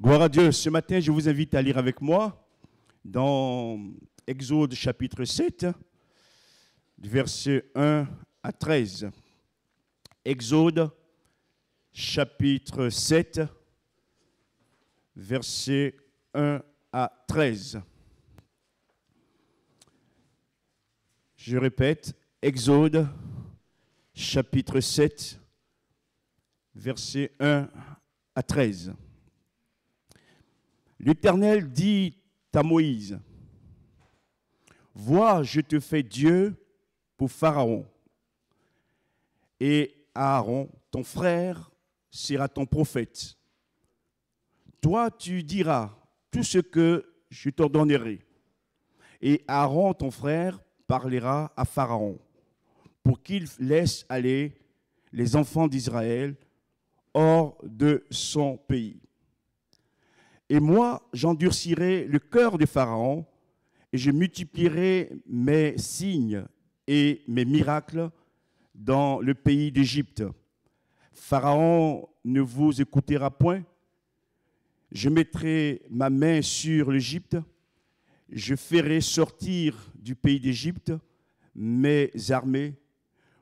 Gloire à Dieu. Ce matin, je vous invite à lire avec moi dans Exode chapitre 7, versets 1 à 13. Exode chapitre 7, versets 1 à 13. Je répète, Exode chapitre 7, versets 1 à 13. L'Éternel dit à Moïse, « Vois, je te fais Dieu pour Pharaon, et Aaron, ton frère, sera ton prophète. Toi, tu diras tout ce que je t'ordonnerai, et Aaron, ton frère, parlera à Pharaon, pour qu'il laisse aller les enfants d'Israël hors de son pays. Et moi, j'endurcirai le cœur de Pharaon, et je multiplierai mes signes et mes miracles dans le pays d'Égypte. Pharaon ne vous écoutera point. Je mettrai ma main sur l'Égypte. Je ferai sortir du pays d'Égypte mes armées,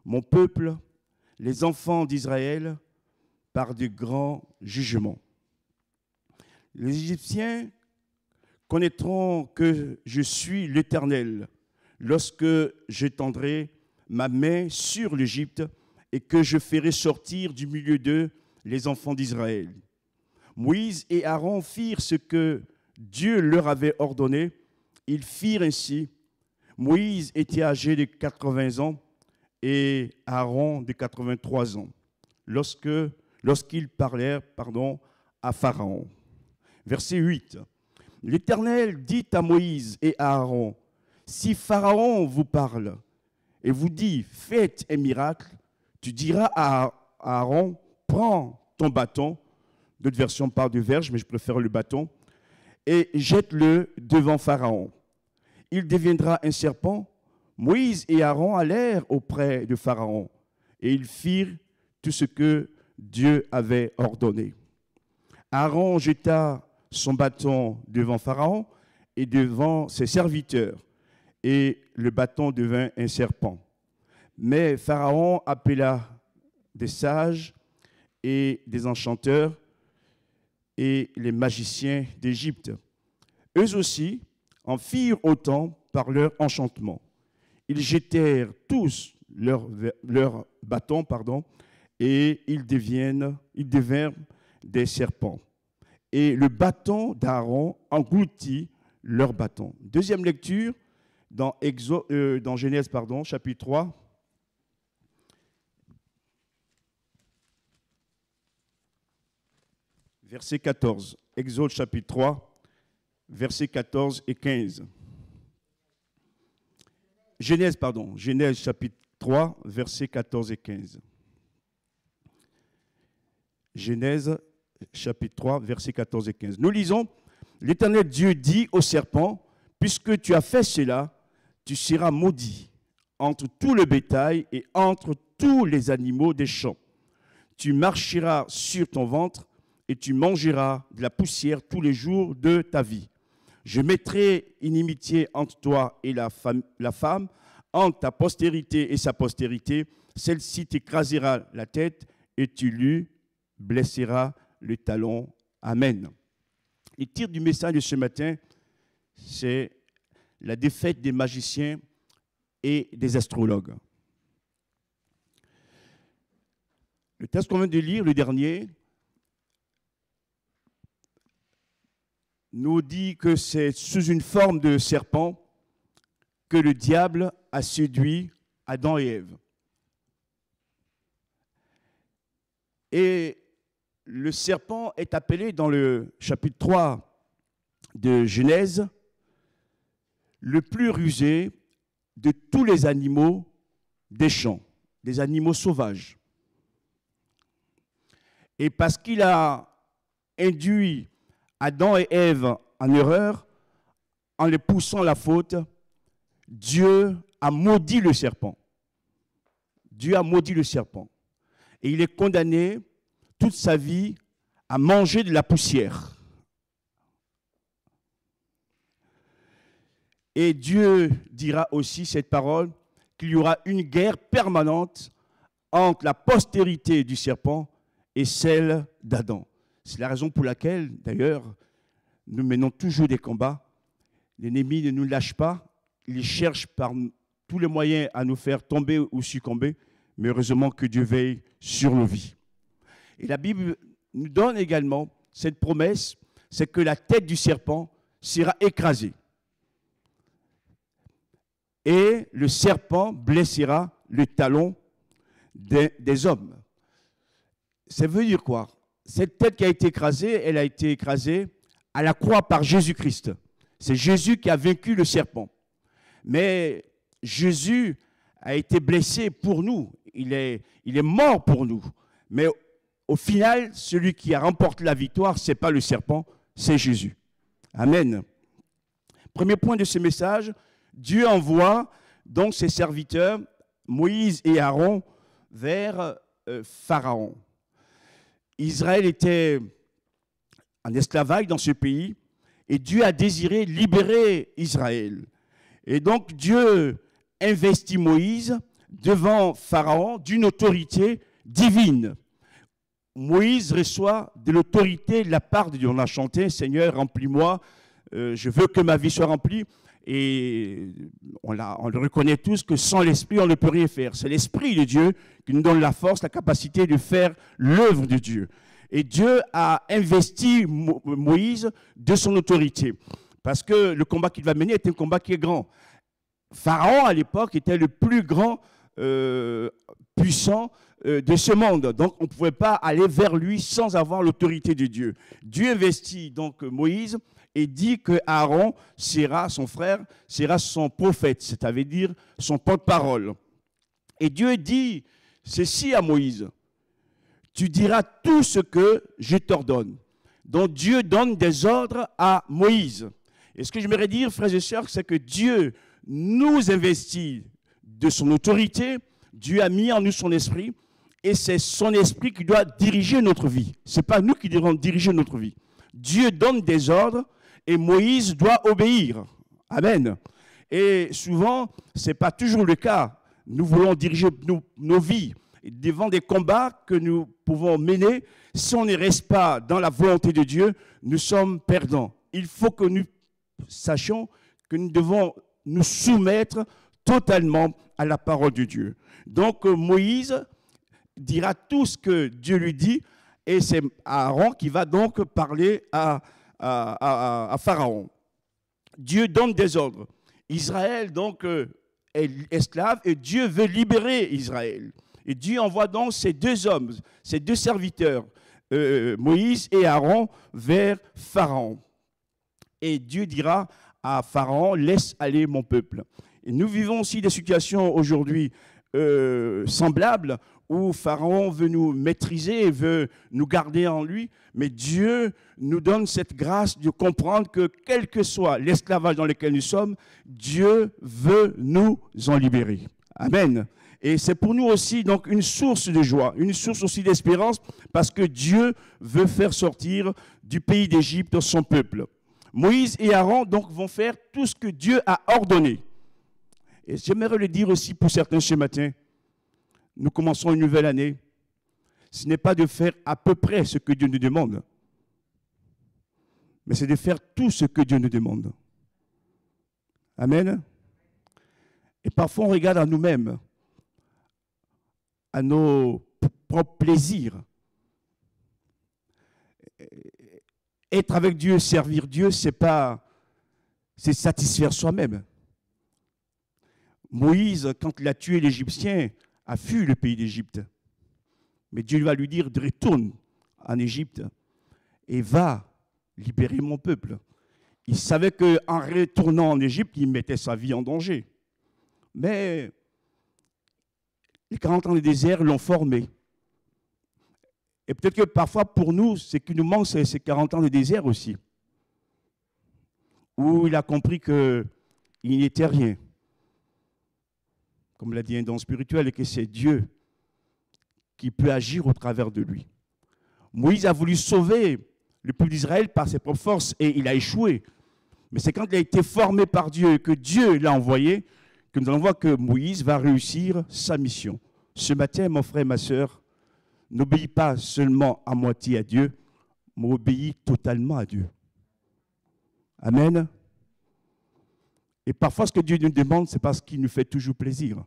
mon peuple, les enfants d'Israël, par de grands jugements. Les Égyptiens connaîtront que je suis l'Éternel lorsque j'étendrai ma main sur l'Égypte et que je ferai sortir du milieu d'eux les enfants d'Israël. Moïse et Aaron firent ce que Dieu leur avait ordonné. Ils firent ainsi. Moïse était âgé de 80 ans et Aaron de 83 ans lorsqu'ils parlèrent à Pharaon. Verset 8. L'Éternel dit à Moïse et à Aaron, « Si Pharaon vous parle et vous dit, faites un miracle, tu diras à Aaron, prends ton bâton, » d'autres versions parlent de verge, mais je préfère le bâton, « et jette-le devant Pharaon. Il deviendra un serpent. » Moïse et Aaron allèrent auprès de Pharaon, et ils firent tout ce que Dieu avait ordonné. Aaron jeta son bâton devant Pharaon et devant ses serviteurs, et le bâton devint un serpent. Mais Pharaon appela des sages et des enchanteurs et les magiciens d'Égypte. Eux aussi en firent autant par leur enchantement. Ils jetèrent tous leur bâtons, et ils devinrent des serpents. Et le bâton d'Aaron engloutit leur bâton. Deuxième lecture dans Genèse, chapitre 3. Verset 14. Exode chapitre 3, versets 14 et 15. Genèse chapitre 3, versets 14 et 15. Genèse chapitre 3, versets 14 et 15. Nous lisons, « L'Éternel Dieu dit au serpent, puisque tu as fait cela, tu seras maudit entre tout le bétail et entre tous les animaux des champs. Tu marcheras sur ton ventre et tu mangeras de la poussière tous les jours de ta vie. Je mettrai inimitié entre toi et la femme, entre ta postérité et sa postérité. Celle-ci t'écrasera la tête et tu lui blesseras le talon. » Amen. Le titre du message de ce matin, c'est la défaite des magiciens et des astrologues. Le texte qu'on vient de lire, le dernier, nous dit que c'est sous une forme de serpent que le diable a séduit Adam et Ève. Et le serpent est appelé dans le chapitre 3 de Genèse le plus rusé de tous les animaux des champs, des animaux sauvages. Et parce qu'il a induit Adam et Ève en erreur, en les poussant à la faute, Dieu a maudit le serpent. Dieu a maudit le serpent. Et il est condamné toute sa vie à manger de la poussière. Et Dieu dira aussi cette parole, qu'il y aura une guerre permanente entre la postérité du serpent et celle d'Adam. C'est la raison pour laquelle, d'ailleurs, nous menons toujours des combats. L'ennemi ne nous lâche pas. Il cherche par tous les moyens à nous faire tomber ou succomber. Mais heureusement que Dieu veille sur nos vies. Et la Bible nous donne également cette promesse, c'est que la tête du serpent sera écrasée. Et le serpent blessera le talon des hommes. Ça veut dire quoi? Cette tête qui a été écrasée, elle a été écrasée à la croix par Jésus-Christ. C'est Jésus qui a vaincu le serpent. Mais Jésus a été blessé pour nous. Il est mort pour nous. Mais au final, celui qui a remporté la victoire, ce n'est pas le serpent, c'est Jésus. Amen. Premier point de ce message, Dieu envoie donc ses serviteurs, Moïse et Aaron, vers Pharaon. Israël était en esclavage dans ce pays et Dieu a désiré libérer Israël. Et donc Dieu investit Moïse devant Pharaon d'une autorité divine. Moïse reçoit de l'autorité de la part de Dieu. On a chanté, Seigneur, remplis-moi, je veux que ma vie soit remplie. Et on le reconnaît tous que sans l'Esprit, on ne peut rien faire. C'est l'Esprit de Dieu qui nous donne la force, la capacité de faire l'œuvre de Dieu. Et Dieu a investi Moïse de son autorité. Parce que le combat qu'il va mener est un combat qui est grand. Pharaon, à l'époque, était le plus grand puissant de ce monde. Donc, on ne pouvait pas aller vers lui sans avoir l'autorité de Dieu. Dieu investit donc Moïse et dit que Aaron sera son frère, sera son prophète, c'est-à-dire son porte-parole. Et Dieu dit ceci à Moïse, tu diras tout ce que je t'ordonne. Donc Dieu donne des ordres à Moïse. Et ce que j'aimerais dire, frères et sœurs, c'est que Dieu nous investit de son autorité, Dieu a mis en nous son esprit, et c'est son esprit qui doit diriger notre vie. Ce n'est pas nous qui devons diriger notre vie. Dieu donne des ordres, et Moïse doit obéir. Amen. Et souvent, ce n'est pas toujours le cas. Nous voulons diriger nos vies devant des combats que nous pouvons mener. Si on ne reste pas dans la volonté de Dieu, nous sommes perdants. Il faut que nous sachions que nous devons nous soumettre totalement à la parole de Dieu. Donc Moïse dira tout ce que Dieu lui dit, et c'est Aaron qui va donc parler à Pharaon. Dieu donne des ordres. Israël donc est esclave et Dieu veut libérer Israël. Et Dieu envoie donc ces deux hommes, ces deux serviteurs, Moïse et Aaron, vers Pharaon. Et Dieu dira à Pharaon, laisse aller mon peuple. Et nous vivons aussi des situations aujourd'hui semblables où Pharaon veut nous maîtriser, veut nous garder en lui, mais Dieu nous donne cette grâce de comprendre que quel que soit l'esclavage dans lequel nous sommes, Dieu veut nous en libérer. Amen. Et c'est pour nous aussi donc une source de joie, une source aussi d'espérance, parce que Dieu veut faire sortir du pays d'Égypte son peuple. Moïse et Aaron donc vont faire tout ce que Dieu a ordonné. Et j'aimerais le dire aussi pour certains ce matin, nous commençons une nouvelle année. Ce n'est pas de faire à peu près ce que Dieu nous demande, mais c'est de faire tout ce que Dieu nous demande. Amen. Et parfois on regarde à nous-mêmes, à nos propres plaisirs. Être avec Dieu, servir Dieu, c'est satisfaire soi-même. Moïse, quand il a tué l'Égyptien, a fui le pays d'Égypte. Mais Dieu va lui dire, retourne en Égypte et va libérer mon peuple. Il savait qu'en retournant en Égypte, il mettait sa vie en danger. Mais les 40 ans de désert l'ont formé. Et peut-être que parfois, pour nous, ce qui nous manque, c'est ces 40 ans de désert aussi. Où il a compris qu'il n'était rien. Comme l'a dit un don spirituel, et que c'est Dieu qui peut agir au travers de lui. Moïse a voulu sauver le peuple d'Israël par ses propres forces et il a échoué. Mais c'est quand il a été formé par Dieu et que Dieu l'a envoyé que nous allons voir que Moïse va réussir sa mission. Ce matin, mon frère et ma sœur, n'obéis pas seulement à moitié à Dieu, mais obéis totalement à Dieu. Amen. Et parfois, ce que Dieu nous demande, c'est parce qu'il nous fait toujours plaisir.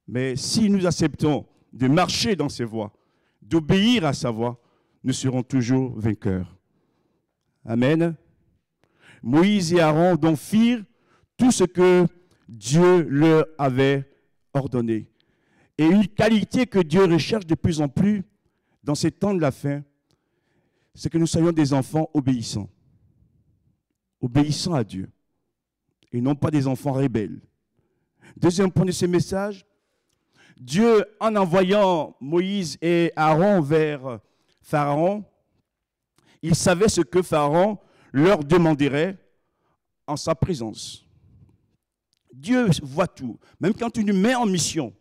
Mais si nous acceptons de marcher dans ses voies, d'obéir à sa voix, nous serons toujours vainqueurs. Amen. Moïse et Aaron donc firent tout ce que Dieu leur avait ordonné. Et une qualité que Dieu recherche de plus en plus dans ces temps de la fin, c'est que nous soyons des enfants obéissants. Obéissants à Dieu. Et non pas des enfants rebelles. Deuxième point de ce message, Dieu, en envoyant Moïse et Aaron vers Pharaon, il savait ce que Pharaon leur demanderait en sa présence. Dieu voit tout. Même quand il nous met en mission,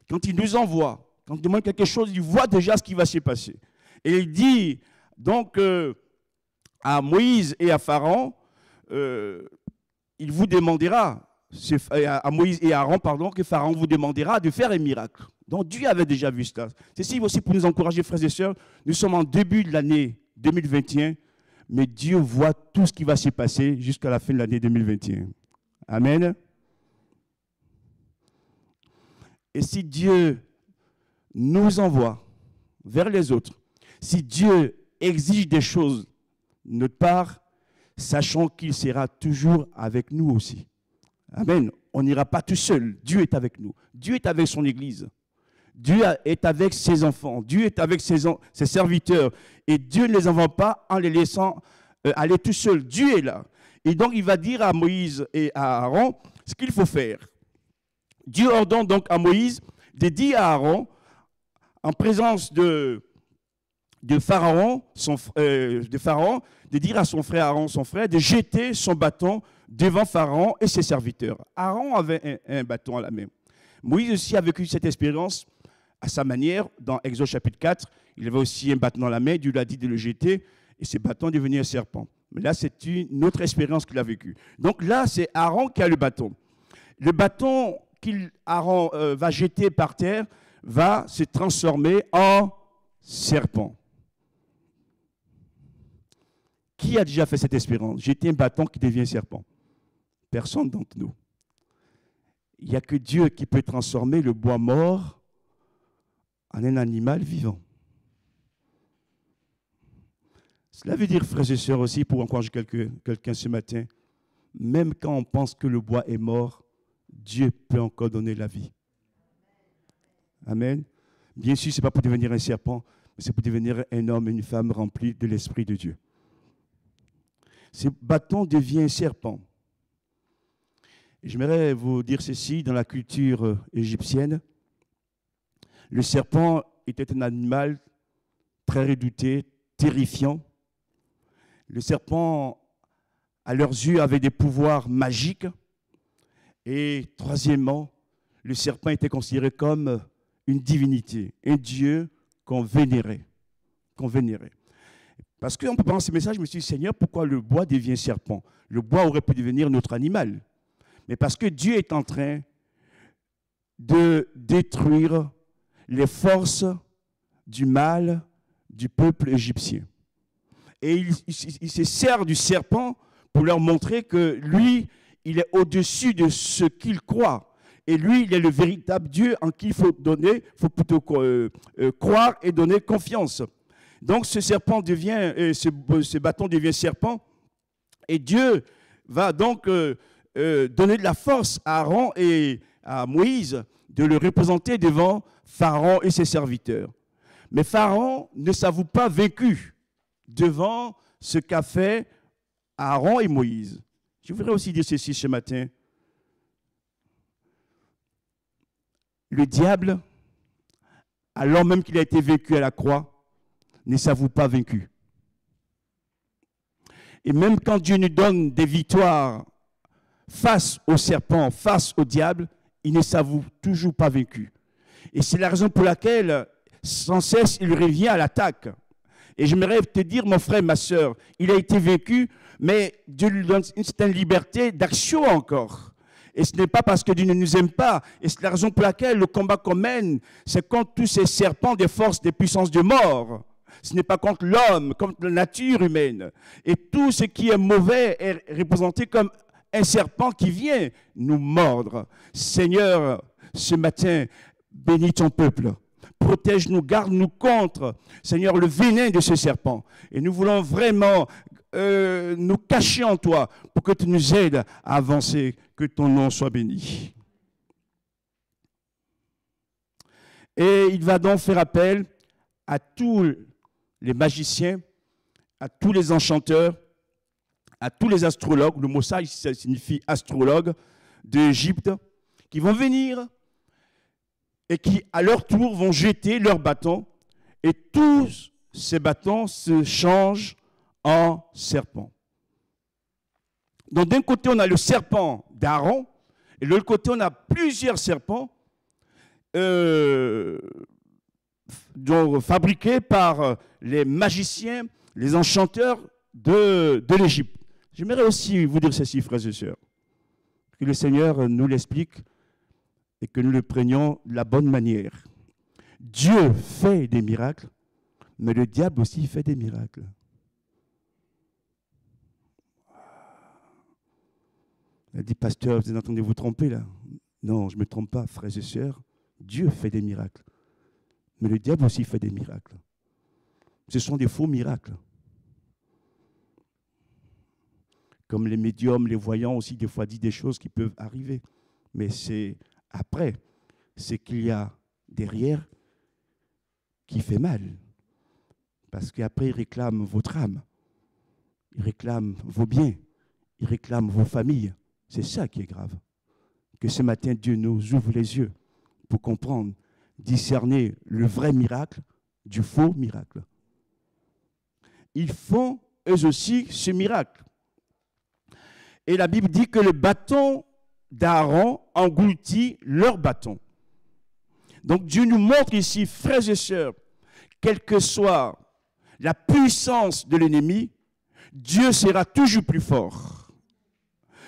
quand il nous envoie, quand il demande quelque chose, il voit déjà ce qui va se passer. Et il dit donc à Moïse et à Pharaon, il vous demandera, à Moïse et à Aaron, pardon, que Pharaon vous demandera de faire un miracle. Donc Dieu avait déjà vu cela. Ceci aussi pour nous encourager, frères et sœurs. Nous sommes en début de l'année 2021, mais Dieu voit tout ce qui va se passer jusqu'à la fin de l'année 2021. Amen. Et si Dieu nous envoie vers les autres, si Dieu exige des choses de notre part, sachant qu'il sera toujours avec nous aussi. Amen. On n'ira pas tout seul. Dieu est avec nous. Dieu est avec son Église. Dieu est avec ses enfants. Dieu est avec ses serviteurs. Et Dieu ne les envoie pas en les laissant aller tout seul. Dieu est là. Et donc, il va dire à Moïse et à Aaron ce qu'il faut faire. Dieu ordonne donc à Moïse de dire à Aaron, en présence de Pharaon, de dire à son frère Aaron, son frère, de jeter son bâton devant Pharaon et ses serviteurs. Aaron avait un bâton à la main. Moïse aussi a vécu cette expérience à sa manière. Dans Exode chapitre 4, il avait aussi un bâton dans la main. Dieu lui a dit de le jeter et ce bâton est devenu un serpent. Mais là, c'est une autre expérience qu'il a vécue. Donc là, c'est Aaron qui a le bâton. Le bâton qu'Aaron va jeter par terre va se transformer en serpent. Qui a déjà fait cette expérience? Jeter un bâton qui devient serpent? Personne d'entre nous. Il n'y a que Dieu qui peut transformer le bois mort en un animal vivant. Cela veut dire, frères et sœurs aussi, pour encourager quelqu'un ce matin, même quand on pense que le bois est mort, Dieu peut encore donner la vie. Amen. Bien sûr, ce n'est pas pour devenir un serpent, mais c'est pour devenir un homme et une femme remplis de l'Esprit de Dieu. Ce bâton devient un serpent. J'aimerais vous dire ceci, dans la culture égyptienne, le serpent était un animal très redouté, terrifiant. Le serpent, à leurs yeux, avait des pouvoirs magiques. Et troisièmement, le serpent était considéré comme une divinité, un dieu qu'on vénérait. Parce qu'en préparant ce message, je me suis dit, Seigneur, pourquoi le bois devient serpent? Le bois aurait pu devenir notre animal. Mais parce que Dieu est en train de détruire les forces du mal du peuple égyptien. Et il se sert du serpent pour leur montrer que lui, il est au-dessus de ce qu'il croit. Et lui, il est le véritable Dieu en qui il faut plutôt croire et donner confiance. Donc ce serpent devient, ce bâton devient serpent. Et Dieu va donc donner de la force à Aaron et à Moïse de le représenter devant Pharaon et ses serviteurs. Mais Pharaon ne s'avoue pas vaincu devant ce qu'a fait Aaron et Moïse. Je voudrais aussi dire ceci ce matin. Le diable, alors même qu'il a été vaincu à la croix, ne s'avoue pas vaincu. Et même quand Dieu nous donne des victoires face au serpent, face au diable, il ne s'avoue toujours pas vaincu. Et c'est la raison pour laquelle, sans cesse, il revient à l'attaque. Et j'aimerais te dire, mon frère, ma soeur, il a été vaincu, mais Dieu lui donne une certaine liberté d'action encore. Et ce n'est pas parce que Dieu ne nous aime pas. Et c'est la raison pour laquelle le combat qu'on mène, c'est contre tous ces serpents des forces, des puissances de mort. Ce n'est pas contre l'homme, contre la nature humaine. Et tout ce qui est mauvais est représenté comme un serpent qui vient nous mordre. Seigneur, ce matin, bénis ton peuple. Protège-nous, garde-nous contre, Seigneur, le venin de ce serpent. Et nous voulons vraiment nous cacher en toi pour que tu nous aides à avancer, que ton nom soit béni. Et il va donc faire appel à tous les magiciens, à tous les enchanteurs, à tous les astrologues, le mot ça signifie astrologue d'Égypte, qui vont venir et qui, à leur tour, vont jeter leurs bâtons, et tous ces bâtons se changent en serpents. Donc d'un côté, on a le serpent d'Aaron, et de l'autre côté, on a plusieurs serpents fabriqués par les magiciens, les enchanteurs de l'Égypte. J'aimerais aussi vous dire ceci, frères et sœurs, que le Seigneur nous l'explique et que nous le prenions de la bonne manière. Dieu fait des miracles, mais le diable aussi fait des miracles. Il a dit, pasteur, vous êtes en train de vous tromper là. Non, je ne me trompe pas, frères et sœurs. Dieu fait des miracles, mais le diable aussi fait des miracles. Ce sont des faux miracles. Comme les médiums, les voyants aussi, des fois disent des choses qui peuvent arriver. Mais c'est après, c'est qu'il y a derrière qui fait mal. Parce qu'après, il réclame votre âme. Il réclame vos biens. Il réclame vos familles. C'est ça qui est grave. Que ce matin, Dieu nous ouvre les yeux pour comprendre, discerner le vrai miracle du faux miracle. Ils font, eux aussi, ce miracle. Et la Bible dit que le bâton d'Aaron engloutit leur bâton. Donc Dieu nous montre ici, frères et sœurs, quelle que soit la puissance de l'ennemi, Dieu sera toujours plus fort.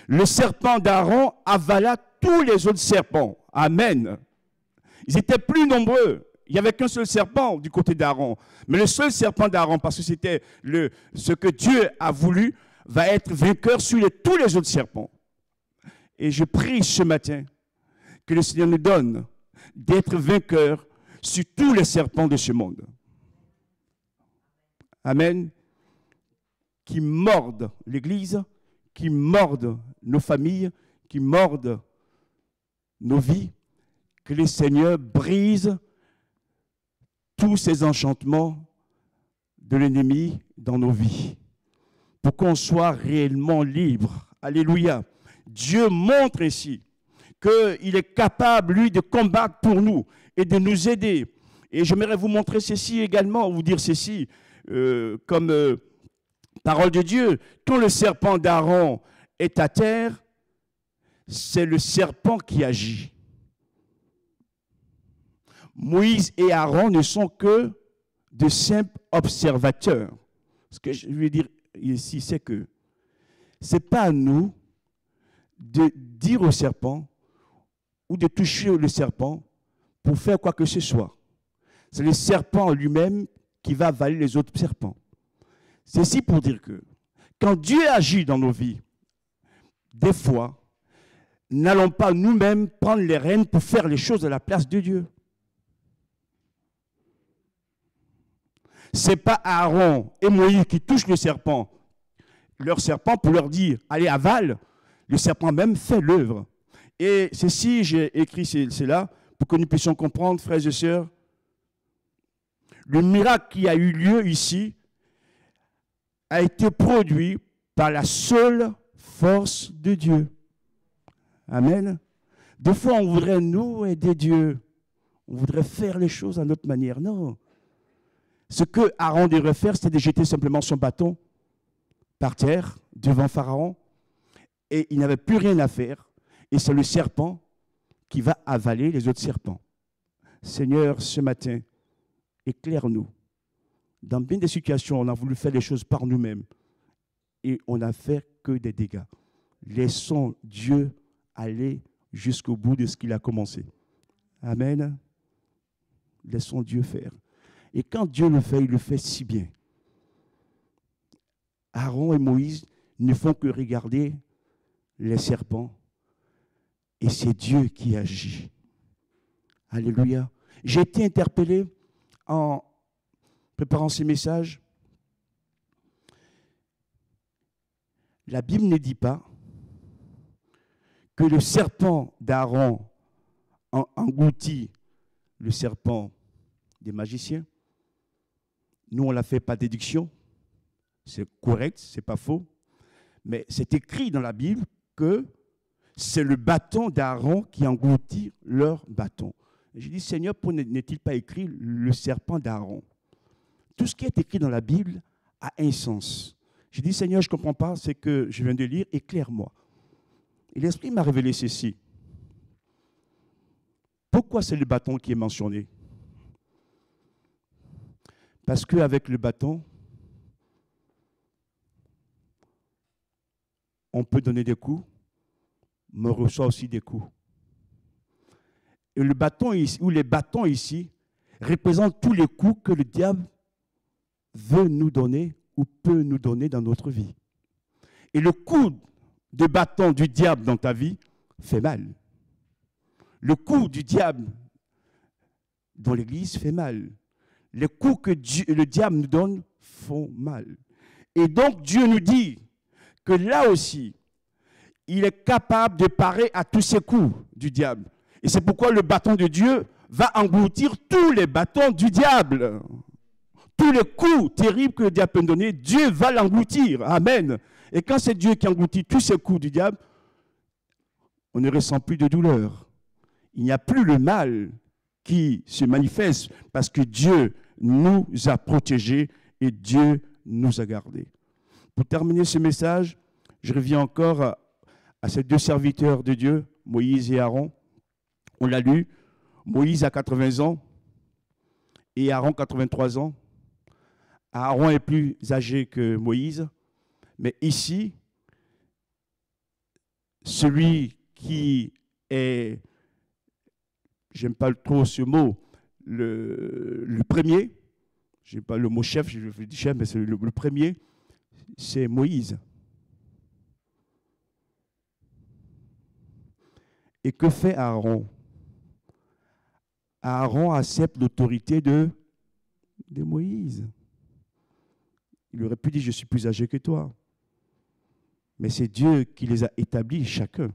Le serpent d'Aaron avala tous les autres serpents. Amen. Ils étaient plus nombreux. Il n'y avait qu'un seul serpent du côté d'Aaron. Mais le seul serpent d'Aaron, parce que c'était ce que Dieu a voulu, va être vainqueur sur tous les autres serpents. Et je prie ce matin que le Seigneur nous donne d'être vainqueur sur tous les serpents de ce monde. Amen. Qui mordent l'Église, qui mordent nos familles, qui mordent nos vies. Que le Seigneur brise tous ces enchantements de l'ennemi dans nos vies, pour qu'on soit réellement libre. Alléluia. Dieu montre ici qu'il est capable, lui, de combattre pour nous et de nous aider. Et j'aimerais vous montrer ceci également, vous dire ceci, comme parole de Dieu. Quand le serpent d'Aaron est à terre, c'est le serpent qui agit. Moïse et Aaron ne sont que de simples observateurs. Ce que je veux dire ici, c'est que ce n'est pas à nous de dire au serpent ou de toucher le serpent pour faire quoi que ce soit. C'est le serpent lui-même qui va avaler les autres serpents. Ceci pour dire que quand Dieu agit dans nos vies, des fois, n'allons pas nous-mêmes prendre les rênes pour faire les choses à la place de Dieu. Ce n'est pas Aaron et Moïse qui touchent le serpent, leur serpent, pour leur dire « allez, avale ». Le serpent même fait l'œuvre. Et ceci, j'ai écrit cela pour que nous puissions comprendre, frères et sœurs, le miracle qui a eu lieu ici a été produit par la seule force de Dieu. Amen. Des fois, on voudrait nous aider Dieu. On voudrait faire les choses à notre manière. Non. Ce que Aaron devrait faire, c'était de jeter simplement son bâton par terre devant Pharaon. Et il n'avait plus rien à faire. Et c'est le serpent qui va avaler les autres serpents. Seigneur, ce matin, éclaire-nous Dans bien des situations, on a voulu faire les choses par nous-mêmes et on n'a fait que des dégâts. Laissons Dieu aller jusqu'au bout de ce qu'il a commencé. Amen. Laissons Dieu faire. Et quand Dieu le fait, il le fait si bien. Aaron et Moïse ne font que regarder les serpents et c'est Dieu qui agit. Alléluia. J'ai été interpellé en préparant ces messages. La Bible ne dit pas que le serpent d'Aaron engloutit le serpent des magiciens. Nous, on ne l'a fait par déduction. C'est correct, ce n'est pas faux. Mais c'est écrit dans la Bible que c'est le bâton d'Aaron qui engloutit leur bâton. J'ai dit, Seigneur, pourquoi n'est-il pas écrit le serpent d'Aaron? Tout ce qui est écrit dans la Bible a un sens. J'ai dit, Seigneur, je ne comprends pas ce que je viens de lire, éclaire-moi. Et l'Esprit m'a révélé ceci. Pourquoi c'est le bâton qui est mentionné? Parce qu'avec le bâton, on peut donner des coups, mais on reçoit aussi des coups. Et le bâton ici, ou les bâtons ici, représentent tous les coups que le diable veut nous donner ou peut nous donner dans notre vie. Et le coup de bâton du diable dans ta vie fait mal. Le coup du diable dans l'Église fait mal. Les coups que le diable nous donne font mal. Et donc Dieu nous dit que là aussi, il est capable de parer à tous ces coups du diable. Et c'est pourquoi le bâton de Dieu va engloutir tous les bâtons du diable. Tous les coups terribles que le diable peut nous donner, Dieu va l'engloutir. Amen. Et quand c'est Dieu qui engloutit tous ces coups du diable, on ne ressent plus de douleur. Il n'y a plus le mal qui se manifeste parce que Dieu nous a protégés et Dieu nous a gardés. Pour terminer ce message, je reviens encore à ces deux serviteurs de Dieu, Moïse et Aaron. On l'a lu, Moïse a 80 ans et Aaron 83 ans. Aaron est plus âgé que Moïse, mais ici, celui qui est, j'aime pas trop ce mot, le premier, je n'ai pas le mot chef, je dis chef, mais c'est le premier, c'est Moïse. Et que fait Aaron? Aaron accepte l'autorité de Moïse. Il aurait pu dire, je suis plus âgé que toi. Mais c'est Dieu qui les a établis chacun.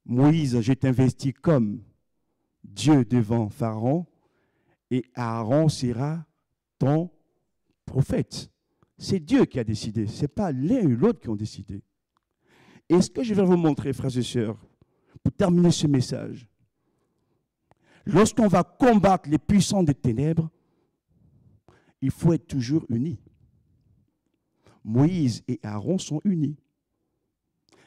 Moïse, je t'investis comme Dieu devant Pharaon, et Aaron sera ton prophète. C'est Dieu qui a décidé, ce n'est pas l'un ou l'autre qui ont décidé. Et ce que je vais vous montrer, frères et sœurs, pour terminer ce message, lorsqu'on va combattre les puissants des ténèbres, il faut être toujours unis. Moïse et Aaron sont unis.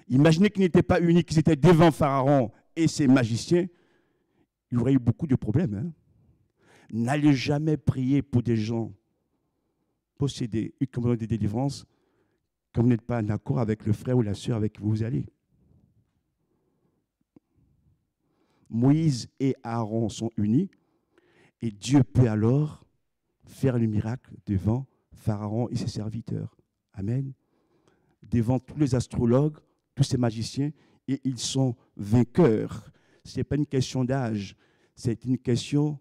Imaginez qu'ils n'étaient pas unis, qu'ils étaient devant Pharaon et ses magiciens, il y aurait eu beaucoup de problèmes. Hein? N'allez jamais prier pour des gens possédés, comme des délivrances, quand vous n'êtes pas en accord avec le frère ou la sœur avec qui vous allez. Moïse et Aaron sont unis et Dieu peut alors faire le miracle devant Pharaon et ses serviteurs. Amen. Devant tous les astrologues, tous ces magiciens, et ils sont vainqueurs. Ce n'est pas une question d'âge, c'est une question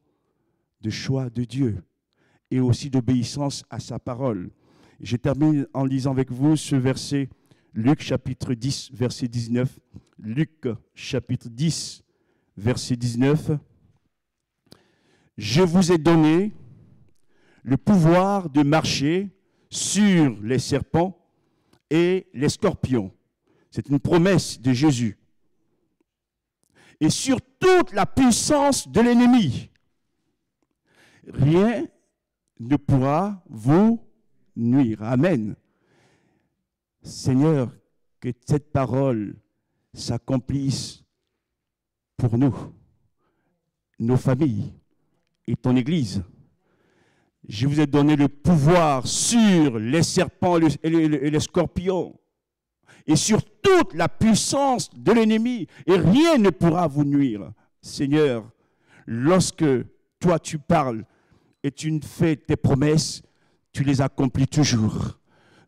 de choix de Dieu et aussi d'obéissance à sa parole. Je termine en lisant avec vous ce verset, Luc chapitre 10, verset 19. Luc chapitre 10, verset 19. Je vous ai donné le pouvoir de marcher sur les serpents et les scorpions. C'est une promesse de Jésus. Et sur toute la puissance de l'ennemi. Rien ne pourra vous nuire. Amen. Seigneur, que cette parole s'accomplisse pour nous, nos familles et ton Église. Je vous ai donné le pouvoir sur les serpents et les scorpions et sur toute la puissance de l'ennemi, et rien ne pourra vous nuire. Seigneur, lorsque toi tu parles et tu fais tes promesses, tu les accomplis toujours.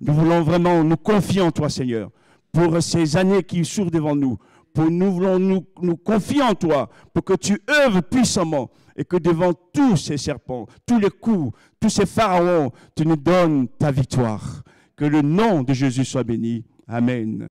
Nous voulons vraiment nous confier en toi, Seigneur, pour ces années qui s'ouvrent devant nous. Nous voulons nous confier en toi, pour que tu œuvres puissamment et que devant tous ces serpents, tous les coups, tous ces pharaons, tu nous donnes ta victoire. Que le nom de Jésus soit béni. Amen.